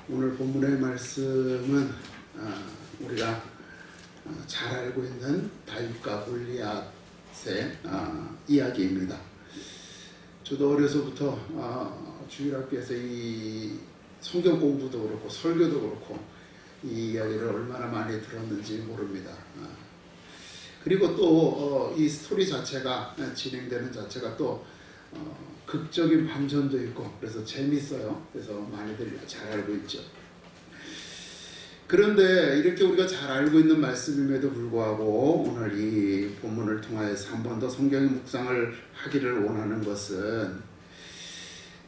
오늘 본문의 말씀은 우리가 잘 알고 있는 다윗과 골리앗의 이야기입니다. 저도 어려서부터 주일학교에서 이 성경 공부도 그렇고 설교도 그렇고 이 이야기를 얼마나 많이 들었는지 모릅니다. 그리고 또 이 스토리 자체가 진행되는 자체가 또 극적인 반전도 있고 그래서 재밌어요. 그래서 많이들 잘 알고 있죠. 그런데 이렇게 우리가 잘 알고 있는 말씀임에도 불구하고 오늘 이 본문을 통하여서 한 번 더 성경의 묵상을 하기를 원하는 것은,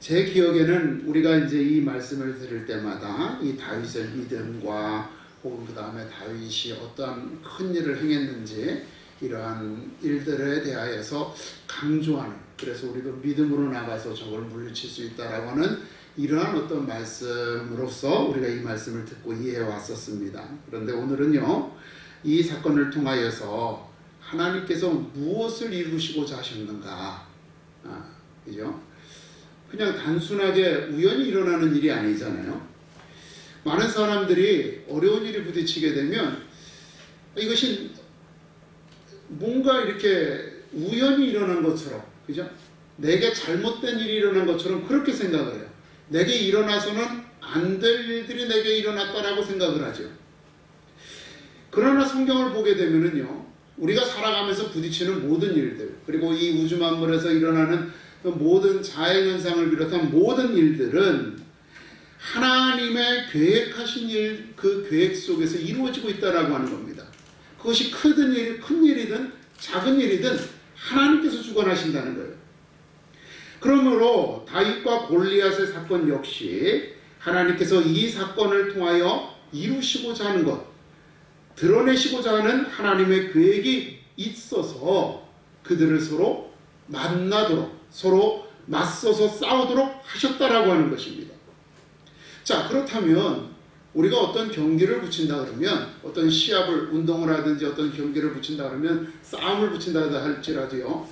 제 기억에는 우리가 이제 이 말씀을 들을 때마다 이 다윗의 믿음과 혹은 그 다음에 다윗이 어떠한 큰 일을 행했는지 이러한 일들에 대하여서 강조하는, 그래서 우리도 믿음으로 나가서 저걸 물리칠 수 있다라고 하는 이러한 어떤 말씀으로서 우리가 이 말씀을 듣고 이해해 왔었습니다. 그런데 오늘은요, 이 사건을 통하여서 하나님께서 무엇을 이루시고자 하셨는가, 그죠? 그냥 단순하게 우연히 일어나는 일이 아니잖아요. 많은 사람들이 어려운 일이 부딪히게 되면 이것이 뭔가 이렇게 우연히 일어난 것처럼, 그죠? 내게 잘못된 일이 일어난 것처럼 그렇게 생각을 해요. 내게 일어나서는 안 될 일들이 내게 일어났다라고 생각을 하죠. 그러나 성경을 보게 되면은요, 우리가 살아가면서 부딪히는 모든 일들, 그리고 이 우주 만물에서 일어나는 모든 자연현상을 비롯한 모든 일들은 하나님의 계획하신 일, 그 계획 속에서 이루어지고 있다라고 하는 겁니다. 그것이 큰 일이든 작은 일이든 하나님께서 주관하신다는 거예요. 그러므로 다윗과 골리앗의 사건 역시 하나님께서 이 사건을 통하여 이루시고자 하는 것, 드러내시고자 하는 하나님의 계획이 있어서 그들을 서로 만나도록, 서로 맞서서 싸우도록 하셨다라고 하는 것입니다. 자, 그렇다면 우리가 어떤 경기를 붙인다 그러면, 어떤 시합을, 운동을 하든지 어떤 경기를 붙인다 그러면, 싸움을 붙인다 할지라도요,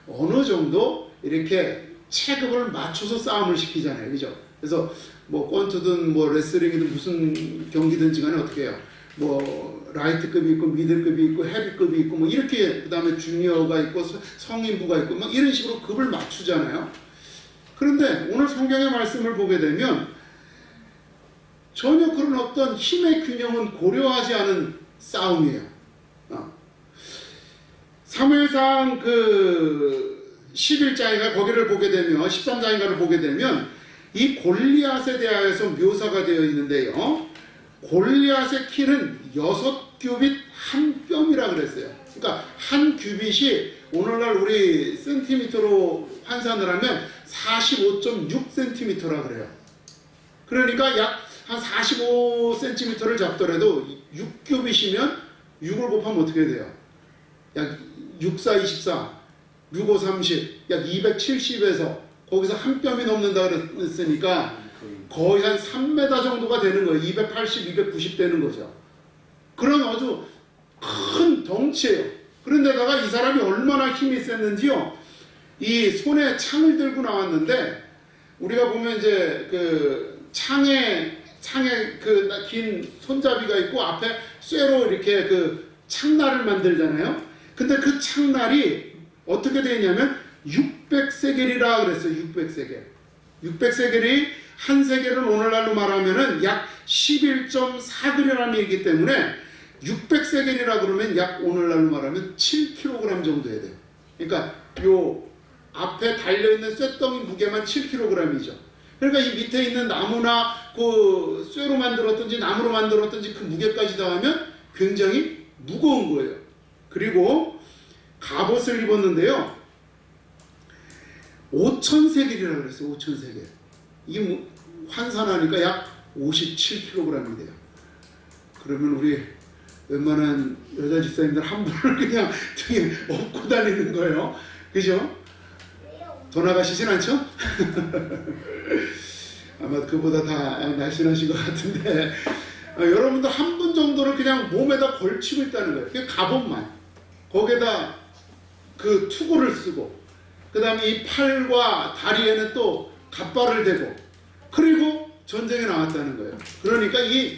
어느 정도 이렇게 체급을 맞춰서 싸움을 시키잖아요. 그죠? 그래서 뭐 권투든 뭐 레슬링이든 무슨 경기든지 간에 어떻게 해요? 뭐 라이트급이 있고 미들급이 있고 헤비급이 있고 뭐 이렇게, 그 다음에 주니어가 있고 성인부가 있고 막 이런 식으로 급을 맞추잖아요. 그런데 오늘 성경의 말씀을 보게 되면 전혀 그런 어떤 힘의 균형은 고려하지 않은 싸움이에요. 사무엘상 그 11장인가 거기를 보게 되면, 13장인가를 보게 되면 이 골리앗에 대하여서 묘사가 되어 있는데요, 골리앗의 키는 6규빗 한 뼘이라 그랬어요. 그러니까 한 규빗이 오늘날 우리 센티미터로 환산을 하면 45.6cm라 그래요. 그러니까 약 한 45cm를 잡더라도 6규빗이면 6을 곱하면 어떻게 돼요? 약 6, 4, 24, 6, 5, 30, 약 270에서 거기서 한 뼘이 넘는다 그랬으니까 거의 한 3m 정도가 되는 거예요. 280, 290 되는 거죠. 그런 아주 큰 덩치예요. 그런데다가 이 사람이 얼마나 힘이 셌는지요, 이 손에 창을 들고 나왔는데, 우리가 보면 이제 그 창에 그 긴 손잡이가 있고 앞에 쇠로 이렇게 그 창날을 만들잖아요. 근데 그 창날이 어떻게 되냐면 600세겔이라 그랬어요. 600세겔. 600세겔이 한 세겔은 오늘날로 말하면은 약 11.4g이기 때문에 600세겔이라 그러면 약 오늘날로 말하면 7kg 정도 해야 돼요. 그러니까 요 앞에 달려있는 쇳덩이 무게만 7kg이죠. 그러니까 이 밑에 있는 나무나 그 쇠로 만들었든지 나무로 만들었든지 그 무게까지 더하면 굉장히 무거운 거예요. 그리고 갑옷을 입었는데요, 5,000세겔이라고 그랬어요. 5,000세겔. 이게 환산하니까 약 57kg이 돼요. 그러면 우리 웬만한 여자 집사님들 한 분을 그냥 등에 업고 다니는 거예요. 그죠? 더 나가시진 않죠? 아마 그보다 다 날씬하신 것 같은데, 여러분도 한 분 정도를 그냥 몸에다 걸치고 있다는 거예요. 그게 갑옷만. 거기에다 그 투구를 쓰고, 그 다음에 이 팔과 다리에는 또 갓발을 대고, 그리고 전쟁에 나왔다는 거예요. 그러니까 이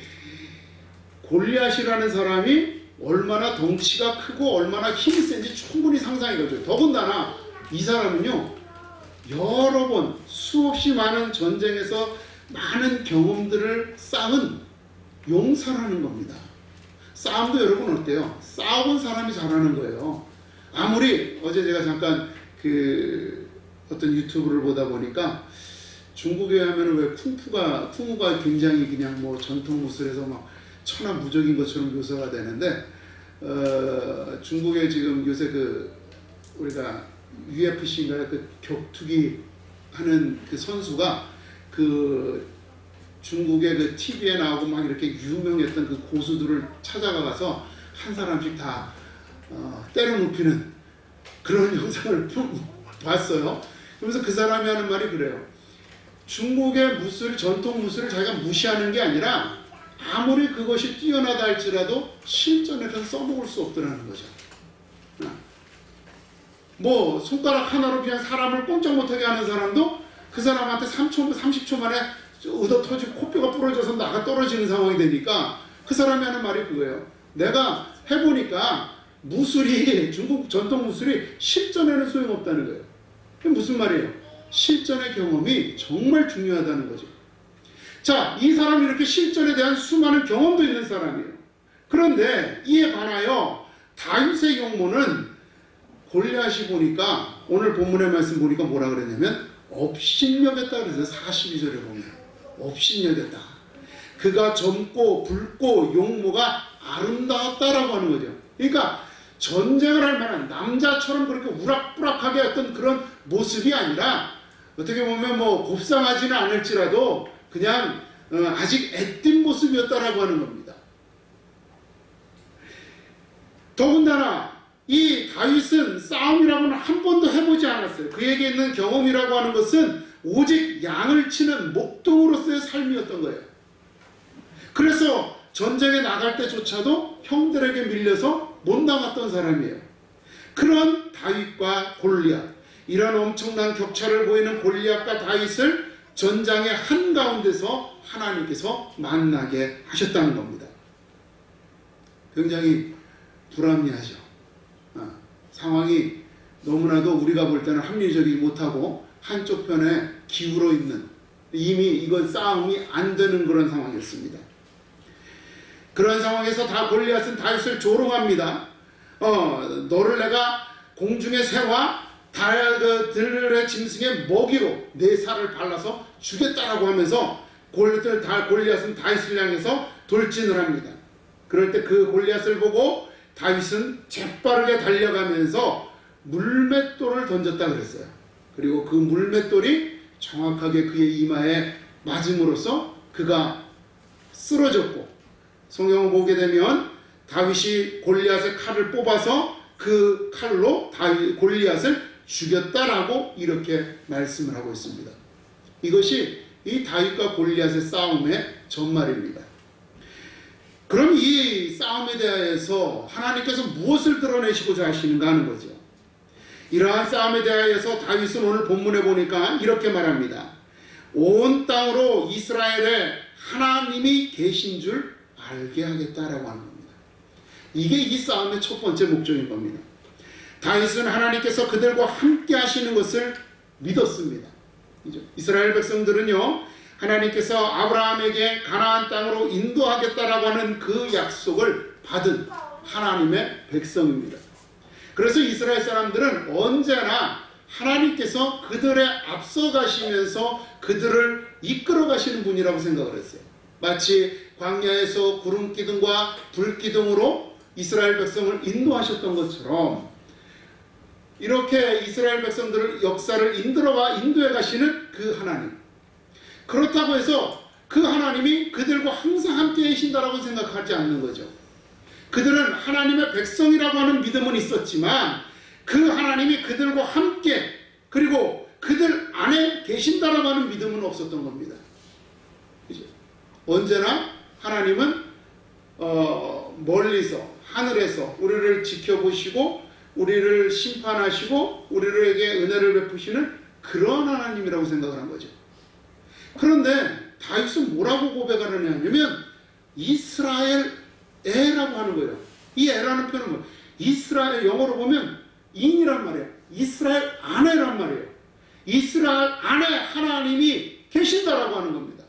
골리앗이라는 사람이 얼마나 덩치가 크고 얼마나 힘이 센지 충분히 상상해가지고, 더군다나 이 사람은요 여러 번 수없이 많은 전쟁에서 많은 경험들을 쌓은 용사라는 겁니다. 싸움도 여러분 어때요? 싸워본 사람이 잘하는 거예요. 아무리 어제 제가 잠깐 어떤 유튜브를 보다 보니까 중국에 하면은 왜 쿵푸가 굉장히 그냥 뭐 전통 무술에서 막 천하무적인 것처럼 묘사가 되는데, 중국에 지금 요새 우리가 UFC인가요? 격투기 하는 선수가 중국의 TV에 나오고 막 이렇게 유명했던 고수들을 찾아가서 한 사람씩 다 때려 눕히는 그런 영상을 봤어요. 그러면서 그 사람이 하는 말이 그래요. 중국의 전통 무술을 자기가 무시하는 게 아니라 아무리 그것이 뛰어나다 할지라도 실전에서는 써먹을 수 없더라는 거죠. 뭐 손가락 하나로 그냥 사람을 꼼짝 못하게 하는 사람도 그 사람한테 30초 만에 의도 터지고 코뼈가 부러져서 나가 떨어지는 상황이 되니까 그 사람이 하는 말이 그거예요. 내가 해보니까 중국 전통 무술이 실전에는 소용없다는 거예요. 그게 무슨 말이에요? 실전의 경험이 정말 중요하다는 거죠. 자, 이 사람이 이렇게 실전에 대한 수많은 경험도 있는 사람이에요. 그런데 이에 반하여 다윗의 용모는 골리앗이 보니까, 오늘 본문의 말씀 보니까 뭐라 그랬냐면 업신여겼다 그래서 42절에 보면 업신여겼다. 그가 젊고 붉고 용모가 아름다웠다라고 하는 거죠. 그러니까 전쟁을 할 만한 남자처럼 그렇게 우락부락하게 했던 그런 모습이 아니라, 어떻게 보면 뭐 곱상하지는 않을지라도 그냥 아직 애띤 모습이었다라고 하는 겁니다. 더군다나 이 다윗은 싸움이라고는 한 번도 해보지 않았어요. 그에게 있는 경험이라고 하는 것은 오직 양을 치는 목동으로서의 삶이었던 거예요. 그래서 전쟁에 나갈 때조차도 형들에게 밀려서 못 나갔던 사람이에요. 그런 다윗과 골리앗, 이런 엄청난 격차를 보이는 골리앗과 다윗을 전장의 한가운데서 하나님께서 만나게 하셨다는 겁니다. 굉장히 불합리하죠. 상황이 너무나도 우리가 볼 때는 합리적이지 못하고 한쪽 편에 기울어 있는, 이미 이건 싸움이 안 되는 그런 상황이었습니다. 그런 상황에서 골리앗은 다윗을 조롱합니다. 너를 내가 공중의 새와 들의 짐승의 먹이로 내 살을 발라서 주겠다라고 하면서 골리앗은 다윗을 향해서 돌진을 합니다. 그럴 때 그 골리앗을 보고 다윗은 재빠르게 달려가면서 물맷돌을 던졌다 그랬어요. 그리고 그 물맷돌이 정확하게 그의 이마에 맞음으로써 그가 쓰러졌고, 성경을 보게 되면 다윗이 골리앗의 칼을 뽑아서 그 칼로 골리앗을 죽였다라고 이렇게 말씀을 하고 있습니다. 이것이 이 다윗과 골리앗의 싸움의 전말입니다. 그럼 이 싸움에 대하여서 하나님께서 무엇을 드러내시고자 하시는가 하는 거죠. 이러한 싸움에 대하여서 다윗은 오늘 본문에 보니까 이렇게 말합니다. 온 땅으로 이스라엘에 하나님이 계신 줄 알게 하겠다라고 하는 겁니다. 이게 이 싸움의 첫 번째 목적인 겁니다. 다윗은 하나님께서 그들과 함께 하시는 것을 믿었습니다. 이스라엘 백성들은요, 하나님께서 아브라함에게 가나안 땅으로 인도하겠다라고 하는 그 약속을 받은 하나님의 백성입니다. 그래서 이스라엘 사람들은 언제나 하나님께서 그들의 앞서 가시면서 그들을 이끌어 가시는 분이라고 생각을 했어요. 마치 광야에서 구름 기둥과 불 기둥으로 이스라엘 백성을 인도하셨던 것처럼 이렇게 이스라엘 백성들을 역사를 인도해 가시는 그 하나님. 그렇다고 해서 그 하나님이 그들과 항상 함께 계신다라고 생각하지 않는 거죠. 그들은 하나님의 백성이라고 하는 믿음은 있었지만 그 하나님이 그들과 함께 그리고 그들 안에 계신다라고 하는 믿음은 없었던 겁니다. 그죠? 언제나 하나님은 멀리서 하늘에서 우리를 지켜보시고 우리를 심판하시고 우리에게 은혜를 베푸시는 그런 하나님이라고 생각을 한 거죠. 그런데 다윗은 뭐라고 고백하느냐면 이스라엘 애라고 하는 거예요. 이 애라는 표현은 뭐예요? 이스라엘, 영어로 보면 인이란 말이에요. 이스라엘 안에란 말이에요. 이스라엘 안에 하나님이 계신다라고 하는 겁니다.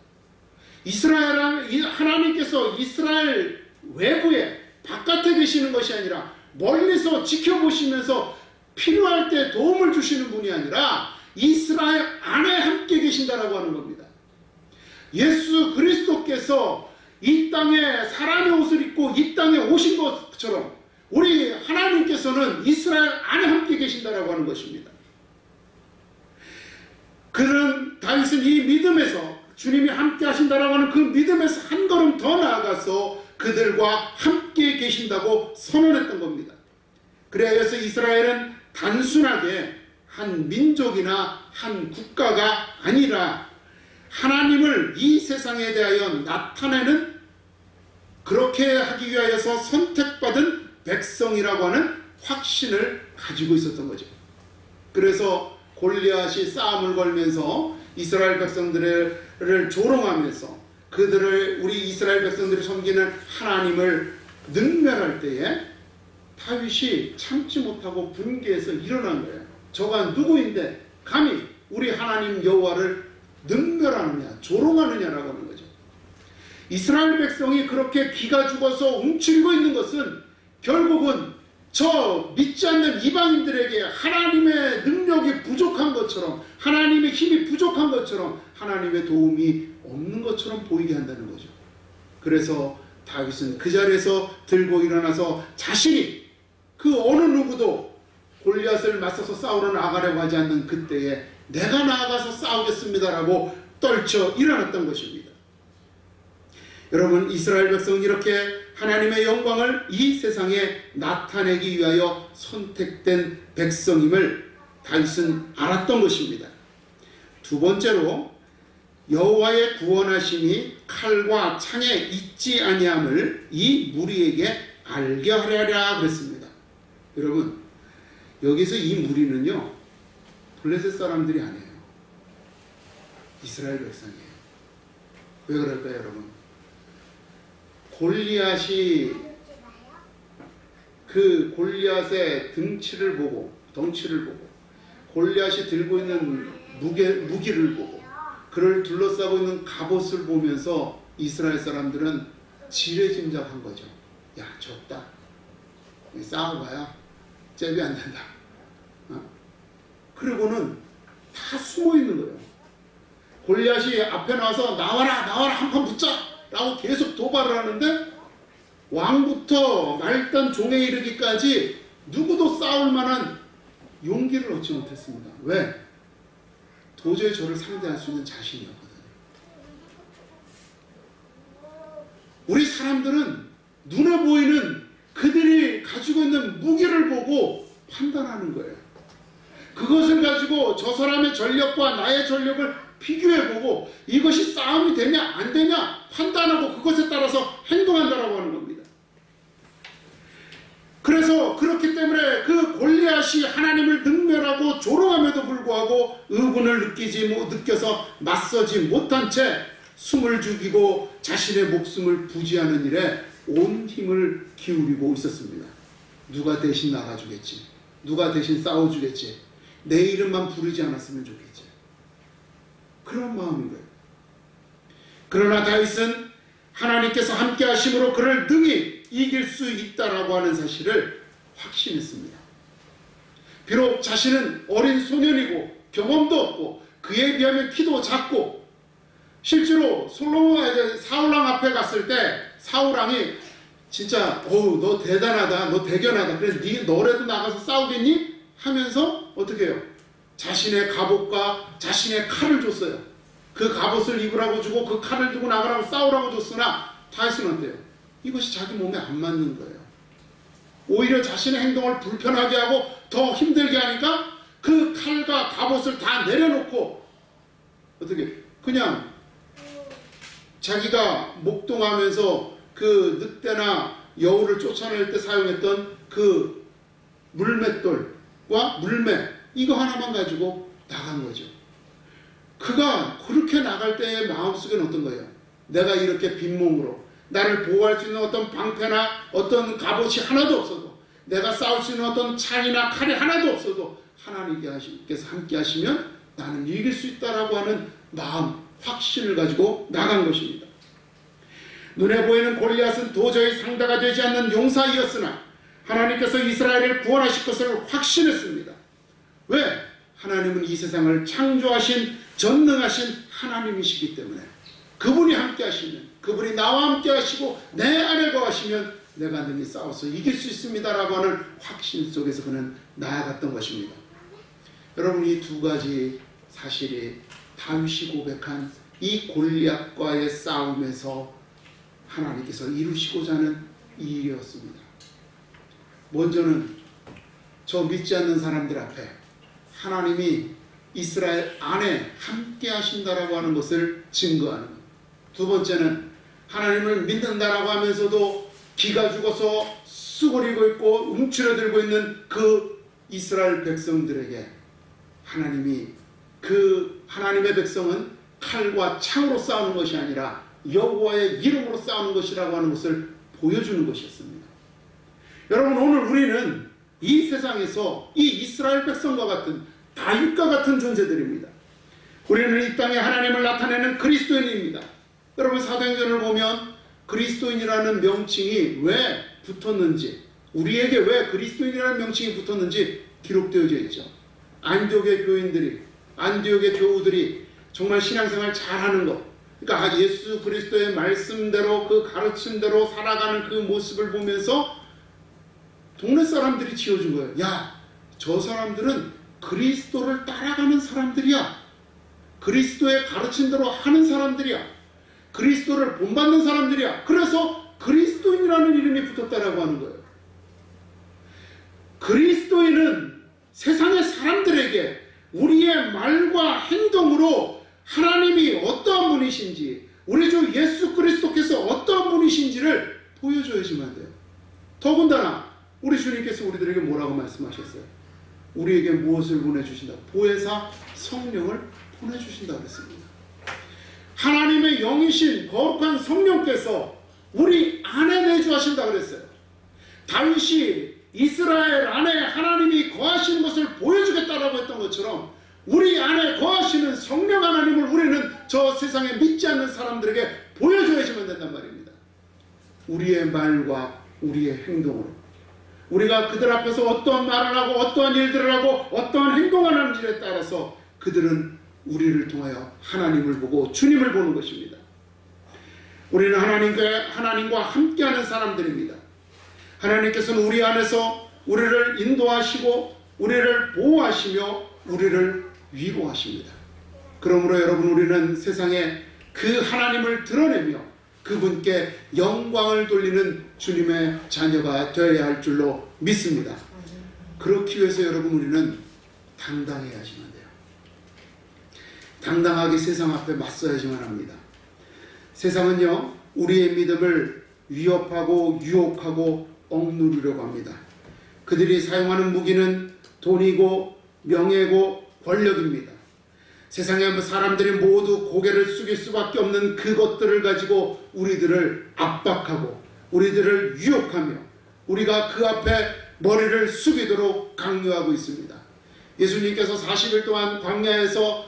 이스라엘 하나님께서 이스라엘 외부에 바깥에 계시는 것이 아니라 멀리서 지켜보시면서 필요할 때 도움을 주시는 분이 아니라 이스라엘 안에 함께 계신다라고 하는 겁니다. 예수 그리스도께서 이 땅에 사람의 옷을 입고 이 땅에 오신 것처럼 우리 하나님께서는 이스라엘 안에 함께 계신다라고 하는 것입니다. 그런 다윗은 이 믿음에서 주님이 함께 하신다라고 하는 그 믿음에서 한 걸음 더 나아가서 그들과 함께 계신다고 선언했던 겁니다. 그래서 이스라엘은 단순하게 한 민족이나 한 국가가 아니라 하나님을 이 세상에 대하여 나타내는, 그렇게 하기 위하여서 선택받은 백성이라고 하는 확신을 가지고 있었던 거죠. 그래서 골리앗이 싸움을 걸면서 이스라엘 백성들을 조롱하면서 그들을, 우리 이스라엘 백성들이 섬기는 하나님을 능멸할 때에 다윗이 참지 못하고 분개해서 일어난 거예요. 저가 누구인데 감히 우리 하나님 여호와를 능멸하느냐, 조롱하느냐라고 하는 거죠. 이스라엘 백성이 그렇게 기가 죽어서 움츠리고 있는 것은 결국은 저 믿지 않는 이방인들에게 하나님의 능력이 부족한 것처럼, 하나님의 힘이 부족한 것처럼, 하나님의 도움이 없는 것처럼 보이게 한다는 거죠. 그래서 다윗은 그 자리에서 들고 일어나서 자신이 그 어느 누구도 골리앗을 맞서서 싸우러 나가려고 하지 않는 그때에 내가 나아가서 싸우겠습니다라고 떨쳐 일어났던 것입니다. 여러분, 이스라엘 백성은 이렇게 하나님의 영광을 이 세상에 나타내기 위하여 선택된 백성임을 다윗은 알았던 것입니다. 두 번째로 여호와의 구원하심이 칼과 창에 있지 아니함을 이 무리에게 알게 하려라 그랬습니다. 여러분, 여기서 이 무리는요, 블레셋 사람들이 아니에요. 이스라엘 백성이에요. 왜 그럴까요, 여러분? 골리앗이 그 골리앗의 덩치를 보고 골리앗이 들고 있는 무기를 보고 그를 둘러싸고 있는 갑옷을 보면서 이스라엘 사람들은 지레짐작한 거죠. 야, 졌다. 싸워봐야 잽이 안 된다. 그리고는 다 숨어 있는 거예요. 골리앗이 앞에 나와서 나와라 한판 붙자 라고 계속 도발을 하는데 왕부터 말단 종에 이르기까지 누구도 싸울 만한 용기를 얻지 못했습니다. 왜? 도저히 저를 상대할 수 있는 자신이 없거든요. 우리 사람들은 눈에 보이는 그들이 가지고 있는 무기를 보고 판단하는 거예요. 그것을 가지고 저 사람의 전력과 나의 전력을 비교해보고 이것이 싸움이 되냐 안 되냐 판단하고 그것에 따라서 행동한다라고 하는 겁니다. 그래서 그렇기 때문에 그 골리앗이 하나님을 능멸하고 조롱함에도 불구하고 의분을 느껴서 맞서지 못한 채 숨을 죽이고 자신의 목숨을 부지하는 일에 온 힘을 기울이고 있었습니다. 누가 대신 나가주겠지, 누가 대신 싸워주겠지, 내 이름만 부르지 않았으면 좋겠지, 그런 마음인 거예요. 그러나 다윗은 하나님께서 함께 하심으로 그를 능히 이길 수 있다라고 하는 사실을 확신했습니다. 비록 자신은 어린 소년이고 경험도 없고 그에 비하면 키도 작고, 실제로 사울왕 앞에 갔을 때 사울왕이 진짜 너 대단하다, 너 대견하다, 그래서 너라도 나가서 싸우겠니? 하면서 어떻게 해요? 자신의 갑옷과 자신의 칼을 줬어요. 그 갑옷을 입으라고 주고 그 칼을 두고 나가라고 싸우라고 줬으나 다윗은 어때요? 이것이 자기 몸에 안 맞는 거예요. 오히려 자신의 행동을 불편하게 하고 더 힘들게 하니까 그 칼과 갑옷을 다 내려놓고 어떻게 그냥 자기가 목동하면서 그 늑대나 여우를 쫓아낼 때 사용했던 그 물맷돌과 물매, 이거 하나만 가지고 나간 거죠. 그가 그렇게 나갈 때의 마음속에는 어떤 거예요? 내가 이렇게 빈몸으로 나를 보호할 수 있는 어떤 방패나 어떤 갑옷이 하나도 없어도, 내가 싸울 수 있는 어떤 창이나 칼이 하나도 없어도 하나님께서 함께 하시면 나는 이길 수 있다라고 하는 마음, 확신을 가지고 나간 것입니다. 눈에 보이는 골리앗은 도저히 상대가 되지 않는 용사이었으나 하나님께서 이스라엘을 구원하실 것을 확신했습니다. 왜? 하나님은 이 세상을 창조하신 전능하신 하나님이시기 때문에 그분이 함께 하시면, 그분이 나와 함께 하시고 내 안에 거하시면 내가 능히 싸워서 이길 수 있습니다라고 하는 확신 속에서 그는 나아갔던 것입니다. 여러분, 이 두 가지 사실이 다윗이 고백한 이 골리앗과의 싸움에서 하나님께서 이루시고자 하는 일이었습니다. 먼저는 저 믿지 않는 사람들 앞에 하나님이 이스라엘 안에 함께 하신다라고 하는 것을 증거하는 것. 두 번째는 하나님을 믿는다라고 하면서도 기가 죽어서 수그리고 있고 움츠러들고 있는 그 이스라엘 백성들에게 하나님이, 그 하나님의 백성은 칼과 창으로 싸우는 것이 아니라 여호와의 이름으로 싸우는 것이라고 하는 것을 보여주는 것이었습니다. 여러분, 오늘 우리는 이 세상에서 이 이스라엘 백성과 같은, 다윗과 같은 존재들입니다. 우리는 이 땅에 하나님을 나타내는 그리스도인입니다. 여러분, 사도행전을 보면 그리스도인이라는 명칭이 왜 붙었는지, 우리에게 왜 그리스도인이라는 명칭이 붙었는지 기록되어져 있죠. 안디옥의 교인들이, 안디옥의 교우들이 정말 신앙생활 잘하는 것, 그러니까 예수 그리스도의 말씀대로, 그 가르침대로 살아가는 그 모습을 보면서 동네 사람들이 지어준 거예요. 야, 저 사람들은 그리스도를 따라가는 사람들이야. 그리스도의 가르침대로 하는 사람들이야. 그리스도를 본받는 사람들이야. 그래서 그리스도인이라는 이름이 붙었다라고 하는 거예요. 그리스도인은 세상의 사람들에게 우리의 말과 행동으로 하나님이 어떠한 분이신지, 우리 주 예수 그리스도께서 어떠한 분이신지를 보여줘야지만 돼요. 더군다나 우리 주님께서 우리들에게 뭐라고 말씀하셨어요? 우리에게 무엇을 보내주신다? 보혜사 성령을 보내주신다 그랬습니다. 하나님의 영이신 거룩한 성령께서 우리 안에 내주하신다 그랬어요. 다윗이 이스라엘 안에 하나님이 거하시는 것을 보여주겠다라고 했던 것처럼 우리 안에 거하시는 성령 하나님을 우리는 저 세상에 믿지 않는 사람들에게 보여줘야지만 된단 말입니다. 우리의 말과 우리의 행동으로, 우리가 그들 앞에서 어떠한 말을 하고 어떠한 일들을 하고 어떠한 행동을 하는지에 따라서 그들은 우리를 통하여 하나님을 보고 주님을 보는 것입니다. 우리는 하나님과 함께하는 사람들입니다. 하나님께서는 우리 안에서 우리를 인도하시고 우리를 보호하시며 우리를 위로하십니다. 그러므로 여러분, 우리는 세상에 그 하나님을 드러내며 그분께 영광을 돌리는 주님의 자녀가 되어야 할 줄로 믿습니다. 그렇기 위해서 여러분, 우리는 당당해야지만 돼요. 당당하게 세상 앞에 맞서야지만 합니다. 세상은요, 우리의 믿음을 위협하고 유혹하고 억누르려고 합니다. 그들이 사용하는 무기는 돈이고 명예고 권력입니다. 세상의 사람들이 모두 고개를 숙일 수밖에 없는 그것들을 가지고 우리들을 압박하고 우리들을 유혹하며 우리가 그 앞에 머리를 숙이도록 강요하고 있습니다. 예수님께서 40일 동안 광야에서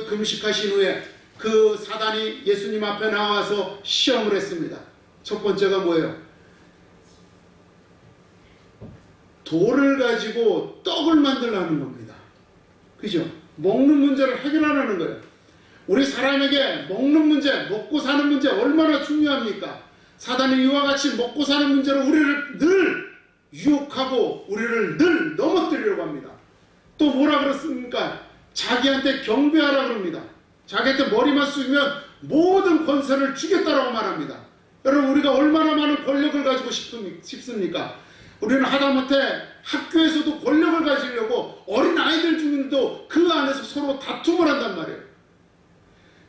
금식하신 후에 그 사단이 예수님 앞에 나와서 시험을 했습니다. 첫 번째가 뭐예요? 돌을 가지고 떡을 만들라는 겁니다. 그죠? 먹는 문제를 해결하라는 거예요. 우리 사람에게 먹는 문제, 먹고 사는 문제 얼마나 중요합니까? 사단이 이와 같이 먹고 사는 문제로 우리를 늘 유혹하고 우리를 늘 넘어뜨리려고 합니다. 또 뭐라 그랬습니까? 자기한테 경배하라 그럽니다. 자기한테 머리만 숙이면 모든 권세를 주겠다라고 말합니다. 여러분, 우리가 얼마나 많은 권력을 가지고 싶습니까? 우리는 하다못해 학교에서도 권력을 가지려고 어린 아이들 중에도 그 안에서 서로 다툼을 한단 말이에요.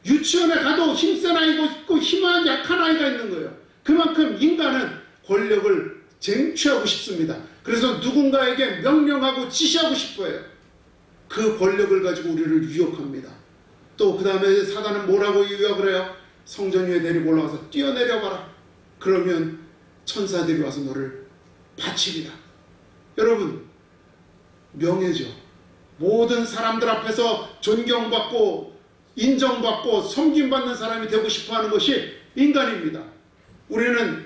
유치원에 가도 힘센 아이가 있고 힘한 약한 아이가 있는 거예요. 그만큼 인간은 권력을 쟁취하고 싶습니다. 그래서 누군가에게 명령하고 지시하고 싶어요. 그 권력을 가지고 우리를 유혹합니다. 또 그 다음에 사단은 뭐라고 유혹을 해요? 성전 위에 데리고 올라가서 뛰어내려봐라. 그러면 천사들이 와서 너를 바치리라. 여러분, 명예죠. 모든 사람들 앞에서 존경받고 인정받고 섬김받는 사람이 되고 싶어하는 것이 인간입니다. 우리는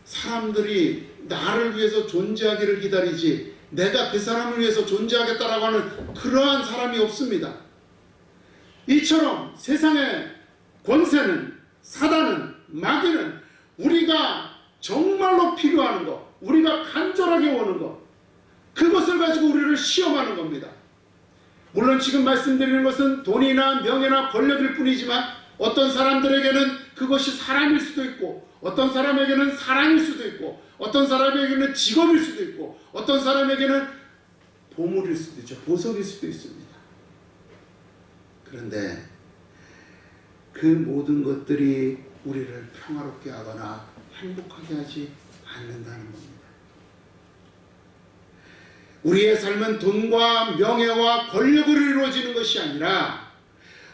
사람들이 나를 위해서 존재하기를 기다리지 내가 그 사람을 위해서 존재하겠다라고 하는 그러한 사람이 없습니다. 이처럼 세상의 권세는, 사단은, 마귀는 우리가 정말로 필요하는 것, 우리가 간절하게 원하는 것, 그것을 가지고 우리를 시험하는 겁니다. 물론 지금 말씀드리는 것은 돈이나 명예나 권력일 뿐이지만 어떤 사람들에게는 그것이 사람일 수도 있고, 어떤 사람에게는 사랑일 수도 있고, 어떤 사람에게는 직업일 수도 있고, 어떤 사람에게는 보물일 수도 있죠. 보석일 수도 있습니다. 그런데 그 모든 것들이 우리를 평화롭게 하거나 행복하게 하지 않는다는 겁니다. 우리의 삶은 돈과 명예와 권력으로 이루어지는 것이 아니라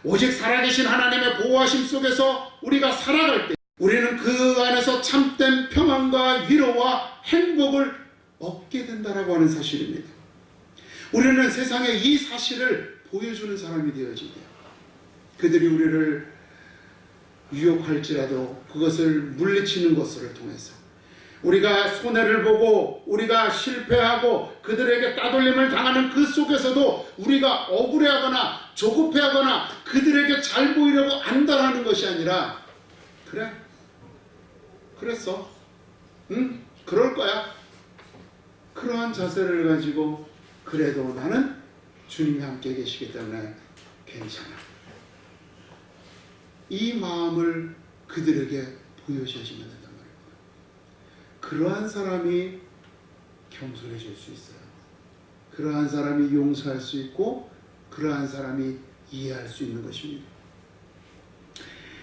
오직 살아계신 하나님의 보호하심 속에서 우리가 살아갈 때 우리는 그 안에서 참된 평안과 위로와 행복을 얻게 된다라고 하는 사실입니다. 우리는 세상에 이 사실을 보여주는 사람이 되어지게 돼요. 그들이 우리를 유혹할지라도 그것을 물리치는 것을 통해서 우리가 손해를 보고 우리가 실패하고 그들에게 따돌림을 당하는 그 속에서도 우리가 억울해하거나 조급해하거나 그들에게 잘 보이려고 안달하는 것이 아니라 그래? 그랬어? 응? 그럴 거야? 그러한 자세를 가지고 그래도 나는 주님이 함께 계시기 때문에 괜찮아. 이 마음을 그들에게 보여주시면 된단 말입니다. 그러한 사람이 겸손해질 수 있어요. 그러한 사람이 용서할 수 있고 그러한 사람이 이해할 수 있는 것입니다.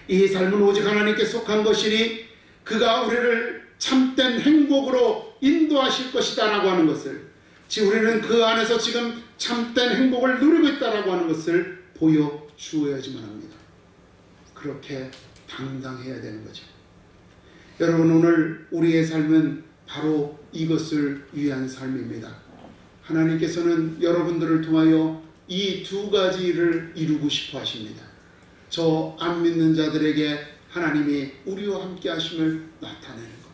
이 삶은 오직 하나님께 속한 것이니 그가 우리를 참된 행복으로 인도하실 것이다 라고 하는 것을, 즉 우리는 그 안에서 지금 참된 행복을 누리고 있다라고 하는 것을 보여주어야지만 합니다. 그렇게 당당해야 되는 거죠. 여러분, 오늘 우리의 삶은 바로 이것을 위한 삶입니다. 하나님께서는 여러분들을 통하여 이 두 가지를 이루고 싶어 하십니다. 저 안 믿는 자들에게 하나님이 우리와 함께 하심을 나타내는 것,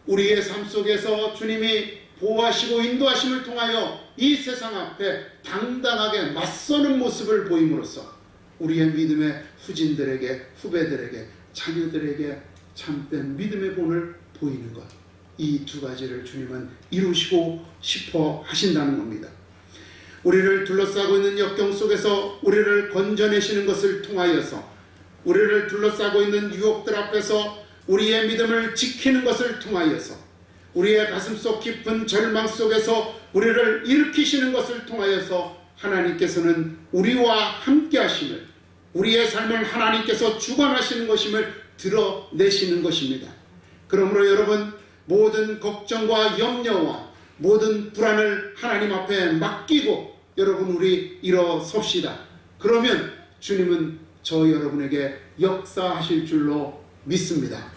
우리의 삶 속에서 주님이 보호하시고 인도하심을 통하여 이 세상 앞에 당당하게 맞서는 모습을 보임으로써 우리의 믿음의 후진들에게, 후배들에게, 자녀들에게 참된 믿음의 본을 보이는 것, 이 두 가지를 주님은 이루시고 싶어 하신다는 겁니다. 우리를 둘러싸고 있는 역경 속에서 우리를 건져내시는 것을 통하여서, 우리를 둘러싸고 있는 유혹들 앞에서 우리의 믿음을 지키는 것을 통하여서, 우리의 가슴속 깊은 절망 속에서 우리를 일으키시는 것을 통하여서 하나님께서는 우리와 함께 하심을, 우리의 삶을 하나님께서 주관하시는 것임을 드러내시는 것입니다. 그러므로 여러분, 모든 걱정과 염려와 모든 불안을 하나님 앞에 맡기고 여러분, 우리 일어섭시다. 그러면 주님은 저 여러분에게 역사하실 줄로 믿습니다.